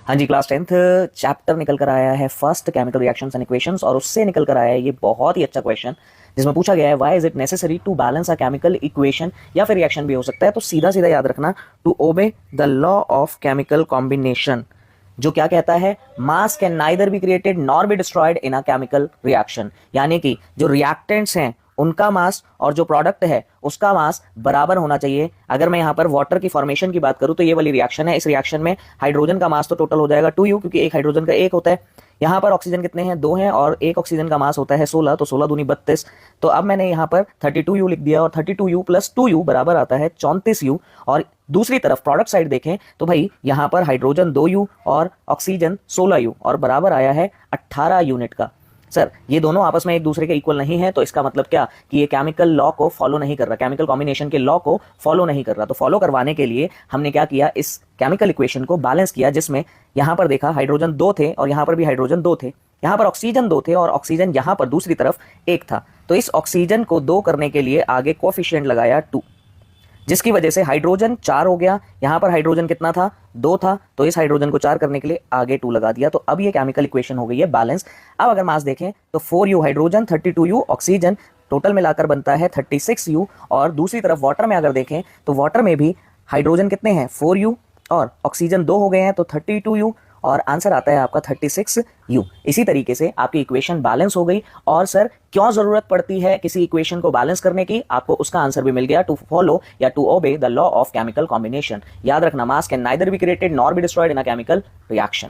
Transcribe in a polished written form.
हाँ जी, class 10th chapter निकल कर आया है first chemical reactions and equations, और उससे निकल कर आया है ये बहुत ही अच्छा क्वेश्चन जिसमें पूछा गया है why is it necessary to balance a chemical equation, या फिर रिएक्शन भी हो सकता है। तो सीधा सीधा याद रखना, to obey the law of chemical combination, जो क्या कहता है, mass can neither be created nor be destroyed in a chemical reaction. यानी कि जो रिएक्टेंट्स हैं उनका मास और जो प्रोडक्ट है उसका मास बराबर होना चाहिए। अगर मैं यहाँ पर वाटर की फॉर्मेशन की बात करूँ तो ये वाली रिएक्शन है, इस रिएक्शन में हाइड्रोजन का मास तो टोटल हो जाएगा 2u, क्योंकि एक हाइड्रोजन का एक होता है। यहाँ पर ऑक्सीजन कितने हैं, 2 हैं, और एक ऑक्सीजन का मास होता है 16, तो 16 दूनी 32। तो अब मैंने यहाँ पर 32u लिख दिया, और 32u प्लस 2u बराबर आता है 34u। और दूसरी तरफ प्रोडक्ट साइड देखें तो भाई यहाँ पर हाइड्रोजन 2u और ऑक्सीजन 16u, और बराबर आया है 18 यूनिट का। सर ये दोनों आपस में एक दूसरे के इक्वल नहीं है, तो इसका मतलब क्या कि ये केमिकल लॉ को फॉलो नहीं कर रहा, केमिकल कॉम्बिनेशन के लॉ को फॉलो नहीं कर रहा। तो फॉलो करवाने के लिए हमने क्या किया, इस केमिकल इक्वेशन को बैलेंस किया, जिसमें यहां पर देखा हाइड्रोजन 2 थे और यहां पर भी हाइड्रोजन 2 थे, यहां पर ऑक्सीजन 2 थे और ऑक्सीजन यहां पर दूसरी तरफ 1 था। तो इस ऑक्सीजन को 2 करने के लिए आगे कोएफिशिएंट लगाया 2, जिसकी वजह से हाइड्रोजन 4 हो गया। यहां पर हाइड्रोजन कितना था, 2 था, तो इस हाइड्रोजन को 4 करने के लिए आगे 2 लगा दिया। तो अब ये केमिकल इक्वेशन हो गई है बैलेंस। अब अगर मास देखें तो 4u hydrogen, 32u oxygen, total मिलाकर बनता है 36u। और दूसरी तरफ वाटर में अगर देखें तो वाटर में भी हाइड्रोजन कितने हैं, 4u, और ऑक्सीजन 2 हो गए हैं, तो 32u, और आंसर आता है आपका 36u। इसी तरीके से आपकी इक्वेशन बैलेंस हो गई। और सर क्यों जरूरत पड़ती है किसी इक्वेशन को बैलेंस करने की, आपको उसका आंसर भी मिल गया, टू फॉलो या to obey the law of chemical combination. याद रखना, mass can neither be created nor be destroyed in a chemical reaction.